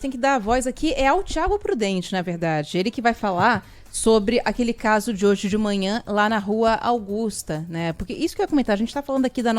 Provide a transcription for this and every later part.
Tem que dar a voz aqui é ao Thiago Prudente, na verdade. Ele que vai falar sobre aquele caso de hoje de manhã lá na Rua Augusta, né? Porque isso que eu ia comentar, a gente está falando aqui do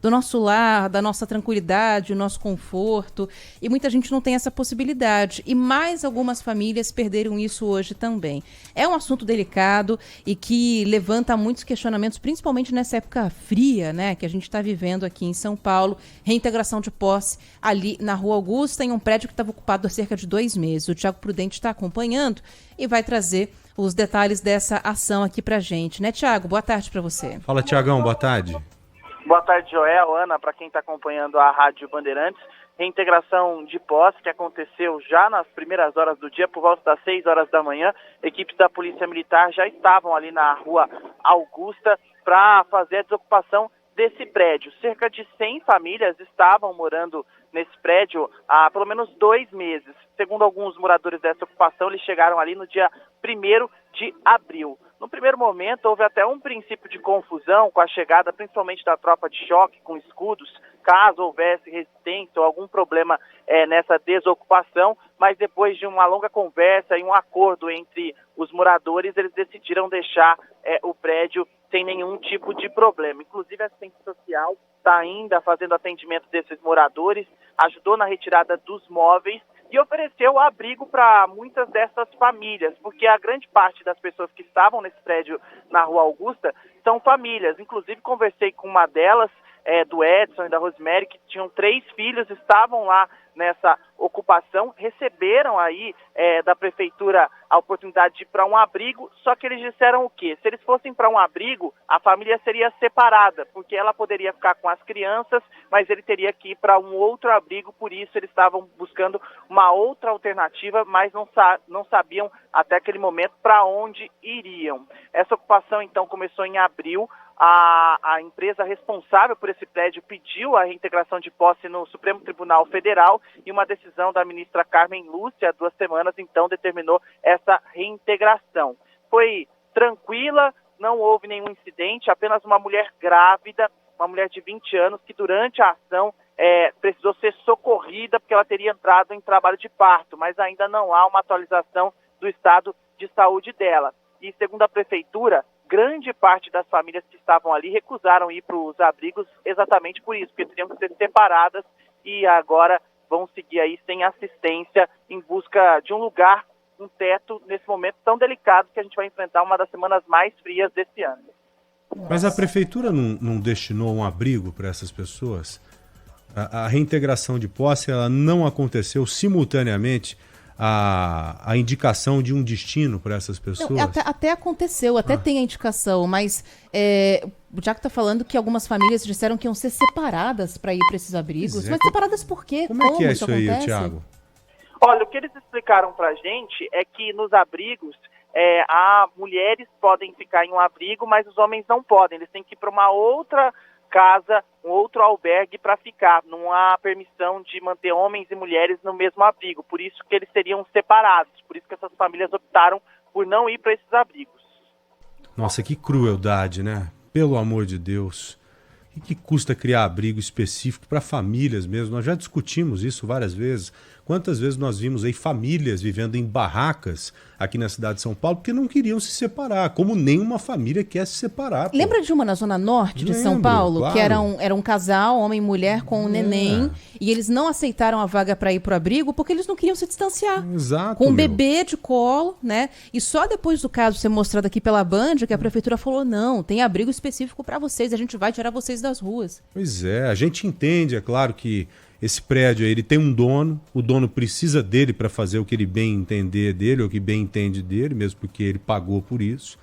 nosso lar, da nossa tranquilidade, do nosso conforto, e muita gente não tem essa possibilidade. E mais algumas famílias perderam isso hoje também. É um assunto delicado e que levanta muitos questionamentos, principalmente nessa época fria, né? Que a gente está vivendo aqui em São Paulo. Reintegração de posse ali na Rua Augusta, em um prédio que estava ocupado há cerca de 2 meses. O Thiago Prudente está acompanhando e vai trazer os detalhes dessa ação aqui pra gente, né, Thiago? Boa tarde pra você. Fala, Thiagão, boa tarde. Boa tarde, Joel, Ana, para quem está acompanhando a Rádio Bandeirantes. Reintegração de posse que aconteceu já nas primeiras horas do dia, por volta das 6 horas da manhã. Equipes da Polícia Militar já estavam ali na Rua Augusta para fazer a desocupação desse prédio. Cerca de 100 famílias estavam morando nesse prédio há pelo menos 2 meses. Segundo alguns moradores dessa ocupação, eles chegaram ali no dia 1º de abril. No primeiro momento, houve até um princípio de confusão com a chegada principalmente da tropa de choque com escudos, caso houvesse resistência ou algum problema nessa desocupação, mas depois de uma longa conversa e um acordo entre os moradores, eles decidiram deixar o prédio sem nenhum tipo de problema. Inclusive, a assistente social está ainda fazendo atendimento desses moradores, ajudou na retirada dos móveis e ofereceu abrigo para muitas dessas famílias, porque a grande parte das pessoas que estavam nesse prédio na Rua Augusta são famílias. Inclusive, conversei com uma delas, do Edson e da Rosemary, que tinham 3 filhos, estavam lá nessa ocupação, receberam aí da prefeitura a oportunidade de ir para um abrigo, só que eles disseram o quê? Se eles fossem para um abrigo, a família seria separada, porque ela poderia ficar com as crianças, mas ele teria que ir para um outro abrigo, por isso eles estavam buscando uma outra alternativa, mas não sabiam até aquele momento para onde iriam. Essa ocupação então começou em abril. A empresa responsável por esse prédio pediu a reintegração de posse no Supremo Tribunal Federal e uma decisão da ministra Carmen Lúcia, há 2 semanas, então, determinou essa reintegração. Foi tranquila, não houve nenhum incidente, apenas uma mulher grávida, uma mulher de 20 anos, que durante a ação precisou ser socorrida porque ela teria entrado em trabalho de parto, mas ainda não há uma atualização do estado de saúde dela. E, segundo a prefeitura, grande parte das famílias que estavam ali recusaram ir para os abrigos exatamente por isso, porque teriam que ser separadas e agora vão seguir aí sem assistência em busca de um lugar, um teto, nesse momento tão delicado que a gente vai enfrentar uma das semanas mais frias desse ano. Mas a prefeitura não destinou um abrigo para essas pessoas? A reintegração de posse ela não aconteceu simultaneamente a indicação de um destino para essas pessoas? Não, até aconteceu, até tem a indicação, mas o Tiago está falando que algumas famílias disseram que iam ser separadas para ir para esses abrigos. Mas separadas por quê? Como é que é isso aí, acontece? Thiago? Olha, o que eles explicaram para a gente é que nos abrigos mulheres podem ficar em um abrigo, mas os homens não podem. Eles têm que ir para uma outra casa, um outro albergue para ficar. Não há permissão de manter homens e mulheres no mesmo abrigo. Por isso que eles seriam separados. Por isso que essas famílias optaram por não ir para esses abrigos. Nossa, que crueldade, né? Pelo amor de Deus. O que custa criar abrigo específico para famílias mesmo? Nós já discutimos isso várias vezes. Quantas vezes nós vimos aí famílias vivendo em barracas aqui na cidade de São Paulo porque não queriam se separar, como nenhuma família quer se separar. Pô. Lembra de uma na zona norte de São Paulo? Claro. Que era um casal, homem e mulher, com um neném, e eles não aceitaram a vaga para ir pro abrigo porque eles não queriam se distanciar. Exato, com um bebê de colo, né? E só depois do caso ser mostrado aqui pela Band que a prefeitura falou, não, tem abrigo específico para vocês, a gente vai tirar vocês das ruas. Pois é, a gente entende, é claro que esse prédio aí, ele tem um dono, o dono precisa dele para fazer o que ele bem entender dele, ou o que bem entende dele, mesmo porque ele pagou por isso.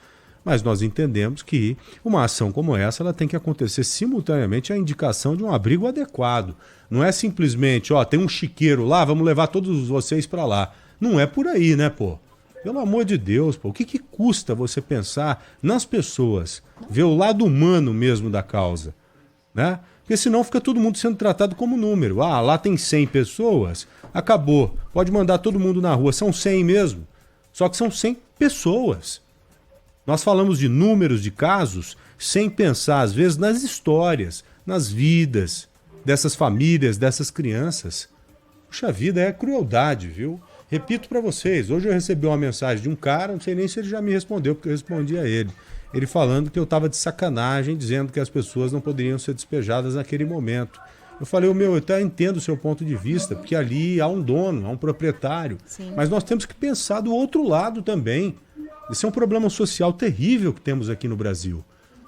Mas nós entendemos que uma ação como essa ela tem que acontecer simultaneamente à indicação de um abrigo adequado. Não é simplesmente, tem um chiqueiro lá, vamos levar todos vocês para lá. Não é por aí, né, pô? Pelo amor de Deus, pô, o que custa você pensar nas pessoas, ver o lado humano mesmo da causa, né? Porque senão fica todo mundo sendo tratado como número. Lá tem 100 pessoas, acabou. Pode mandar todo mundo na rua. São 100 mesmo. Só que são 100 pessoas. Nós falamos de números de casos sem pensar, às vezes, nas histórias, nas vidas dessas famílias, dessas crianças. Puxa vida, é crueldade, viu? Repito para vocês, hoje eu recebi uma mensagem de um cara, não sei nem se ele já me respondeu, porque eu respondi a ele. Ele falando que eu estava de sacanagem, dizendo que as pessoas não poderiam ser despejadas naquele momento. Eu falei, eu até entendo o seu ponto de vista, porque ali há um dono, há um proprietário. Sim. Mas nós temos que pensar do outro lado também. Esse é um problema social terrível que temos aqui no Brasil.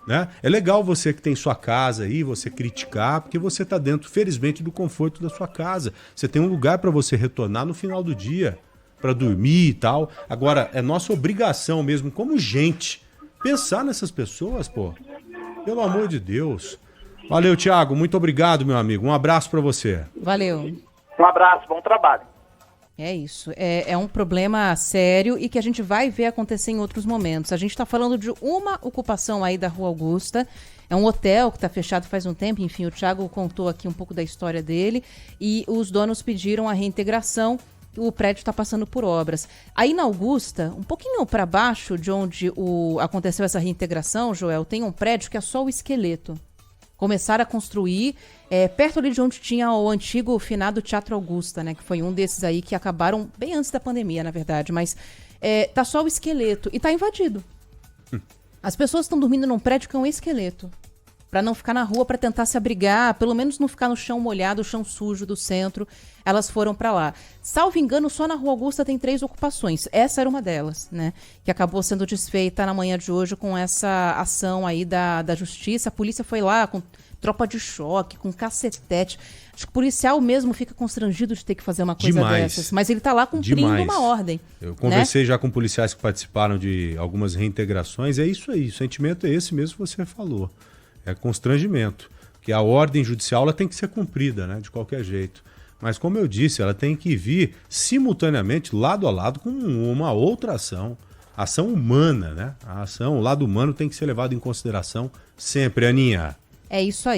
Né? É legal você que tem sua casa aí, você criticar, porque você está dentro, felizmente, do conforto da sua casa. Você tem um lugar para você retornar no final do dia, para dormir e tal. Agora, é nossa obrigação mesmo, como gente, pensar nessas pessoas, pô. Pelo amor de Deus. Valeu, Thiago. Muito obrigado, meu amigo. Um abraço para você. Valeu. Um abraço, bom trabalho. É isso. É um problema sério e que a gente vai ver acontecer em outros momentos. A gente está falando de uma ocupação aí da Rua Augusta. É um hotel que está fechado faz um tempo. Enfim, o Thiago contou aqui um pouco da história dele. E os donos pediram a reintegração. O prédio está passando por obras. Aí na Augusta, um pouquinho para baixo de onde aconteceu essa reintegração, Joel, tem um prédio que é só o esqueleto. Começaram a construir perto ali de onde tinha o antigo finado Teatro Augusta, né? Que foi um desses aí que acabaram bem antes da pandemia, na verdade. Mas tá só o esqueleto e tá invadido. As pessoas estão dormindo num prédio que é um esqueleto. Pra não ficar na rua, pra tentar se abrigar, pelo menos não ficar no chão molhado, o chão sujo do centro. Elas foram pra lá. Salvo engano, só na Rua Augusta tem 3 ocupações. Essa era uma delas, né? Que acabou sendo desfeita na manhã de hoje com essa ação aí da justiça. A polícia foi lá com tropa de choque, com cacetete. Acho que o policial mesmo fica constrangido de ter que fazer uma coisa dessas. Mas ele tá lá cumprindo uma ordem. Eu conversei já com policiais que participaram de algumas reintegrações. É isso aí, o sentimento é esse mesmo que você falou. É constrangimento, que a ordem judicial ela tem que ser cumprida, né, de qualquer jeito. Mas como eu disse, ela tem que vir simultaneamente, lado a lado, com uma outra ação humana, né? O lado humano tem que ser levado em consideração sempre, Aninha. É isso aí.